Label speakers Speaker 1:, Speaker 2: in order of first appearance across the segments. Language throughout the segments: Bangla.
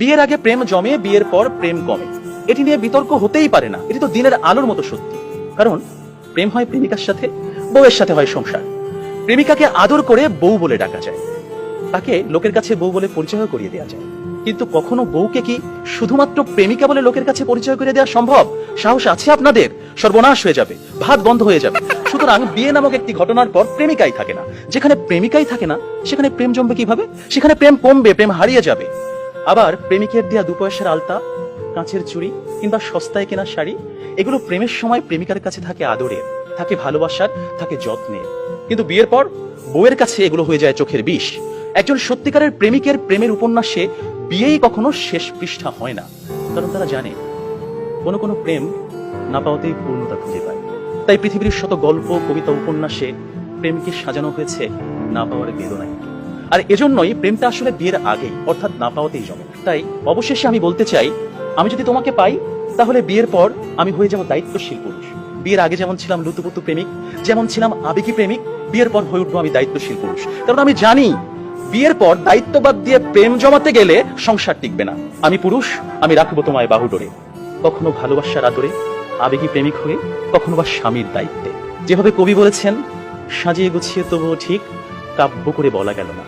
Speaker 1: বিয়ের আগে প্রেম জমে, বিয়ের পর প্রেম কমে, এটি নিয়ে বিতর্ক হতেই পারে না। এটি তো দিনের আলোর মতো সত্যি। কারণ প্রেম হয় প্রেমিকার সাথে, বউয়ের সাথে হয় সংসার। প্রেমিকাকে আদর করে বউ বলে ডাকা যায়, তাকে লোকের কাছে বউ বলে পরিচয় করিয়ে দেওয়া যায়। কিন্তু কখনো বউকে কি শুধুমাত্র প্রেমিকা বলে লোকের কাছে পরিচয় করে দেওয়া সম্ভব? সাহস আছে আপনাদের? সর্বনাশ হয়ে যাবে, ভাত বন্ধ হয়ে যাবে। সুতরাং বিয়ে নামক একটি ঘটনার পর প্রেমিকাই থাকে না। যেখানে প্রেমিকাই থাকে না, সেখানে প্রেম জমবে কিভাবে? সেখানে প্রেম কমবে, প্রেম হারিয়ে যাবে। আবার প্রেমিকের দেয়া 2 পয়সার আলতা, কাঁচের চুড়ি কিংবা সস্তায় কেনা শাড়ি, এগুলো প্রেমের সময় প্রেমিকার কাছে থাকে আদরের, থাকে ভালোবাসার, থাকে যত্নের। কিন্তু বিয়ের পর বউয়ের কাছে এগুলো হয়ে যায় চোখের বিষ। একজন সত্যিকারের প্রেমিকের প্রেমের উপন্যাসে বিয়েই কখনো শেষ পৃষ্ঠা হয় না। কারণ তারা জানে কোনো কোনো প্রেম না পাওয়াতেই পূর্ণতা খুঁজে পায়। তাই পৃথিবীর শত গল্প, কবিতা, উপন্যাসে প্রেমকে সাজানো হয়েছে না পাওয়ার বেদনায়। আর এজন্যই প্রেমটা আসলে বিয়ের আগেই, অর্থাৎ না পাওয়াতেই জমে। তাই অবশেষে আমি বলতে চাই, আমি যদি তোমাকে পাই তাহলে বিয়ের পর আমি হয়ে যাব দায়িত্বশীল পুরুষ। বিয়ের আগে যেমন ছিলাম লুতুপুতু প্রেমিক, যেমন ছিলাম আবেগী প্রেমিক, বিয়ের পর হয়ে উঠবো আমি দায়িত্বশীল পুরুষ। কারণ আমি জানি বিয়ের পর দায়িত্ববাদ দিয়ে প্রেম জমাতে গেলে সংসার টিকবে না। আমি পুরুষ, আমি রাখবো তোমায় বাহুডোরে, কখনো ভালোবাসার আদরে, আবেগী প্রেমিক হয়ে, কখনো বা স্বামীর দায়িত্বে। যেভাবে কবি বলেছেন, সাজিয়ে গুছিয়ে তবুও ঠিক কাব্য করে বলা গেল না।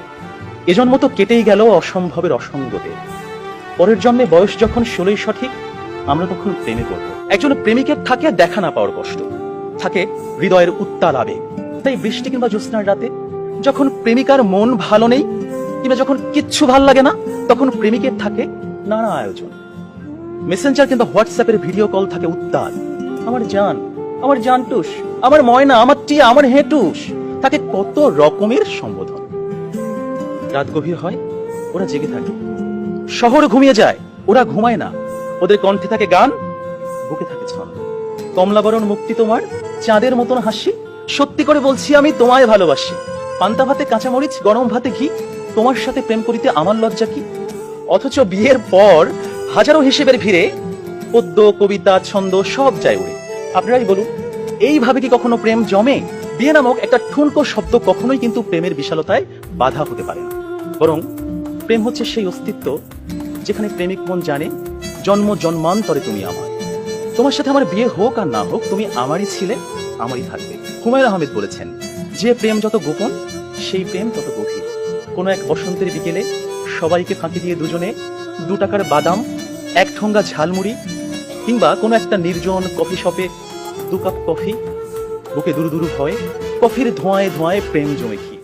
Speaker 1: এজন্ম তো কেটেই গেল অসম্ভবের অসঙ্গতে। পরের জন্মে বয়স যখন 16ই সঠিক, আমরা তখন প্রেমে পড়ব। একজন প্রেমিকের থাকে দেখা না পাওয়ার কষ্ট, থাকে হৃদয়ের উত্তাল আবেগ। তাই বৃষ্টি কিংবা জ্যোৎস্নার রাতে যখন প্রেমিকার মন ভালো নেই, কিংবা যখন কিচ্ছু ভাল লাগে না, তখন প্রেমিকের থাকে নানা আয়োজন। মেসেঞ্জার কিংবা হোয়াটসঅ্যাপের ভিডিও কল থাকে উত্তাল। আমার জান, আমার জানটুস, আমার ময়না, আমার টিয়া, আমার হেটুস, থাকে কত রকমের সম্বোধন। রাত গভীর হয়, ওরা জেগে থাকে। শহর ঘুমিয়ে যায়, ওরা ঘুমায় না। ওদের কণ্ঠে থাকে গান, বুকে থাকে ছন্দ। কমলাবরণ মুক্তি তোমার, চাঁদের মতন হাসি, সত্যি করে বলছি আমি তোমায় ভালোবাসি। পান্তা ভাতে কাঁচামরিচ, গরম ভাতে ঘি, তোমার সাথে প্রেম করিতে আমার লজ্জা কি। অথচ বিয়ের পর হাজারো হিসেবের ভিড়ে পদ্য, কবিতা, ছন্দ সব যায় উড়ে। আপনারাই বলুন, এইভাবে কি কখনো প্রেম জমে? বিয়ে নামক একটা ঠুনকো শব্দ কখনোই কিন্তু প্রেমের বিশালতায় বাধা হতে পারে না। বরং প্রেম হচ্ছে সেই অস্তিত্ব যেখানে প্রেমিক মন জানে, জন্ম জন্মান্তরে তুমি আমার। তোমার সাথে আমার বিয়ে হোক আর না হোক, তুমি আমারই ছিলে, আমারই থাকবে। হুমায়ুন আহমেদ বলেছেন, যে প্রেম যত গোপন, সেই প্রেম তত গভীর। কোনো এক বসন্তের বিকেলে সবাইকে ফাঁকি দিয়ে দুজনে 2 টাকার বাদাম, 1 ঠোঙ্গা ঝালমুড়ি, কিংবা কোনো একটা নির্জন কফি শপে 2 কাপ কফি, বুকে দুরু দুরু ভয়, কফির ধোঁয়ায় ধোঁয়ায় প্রেম জমে কি।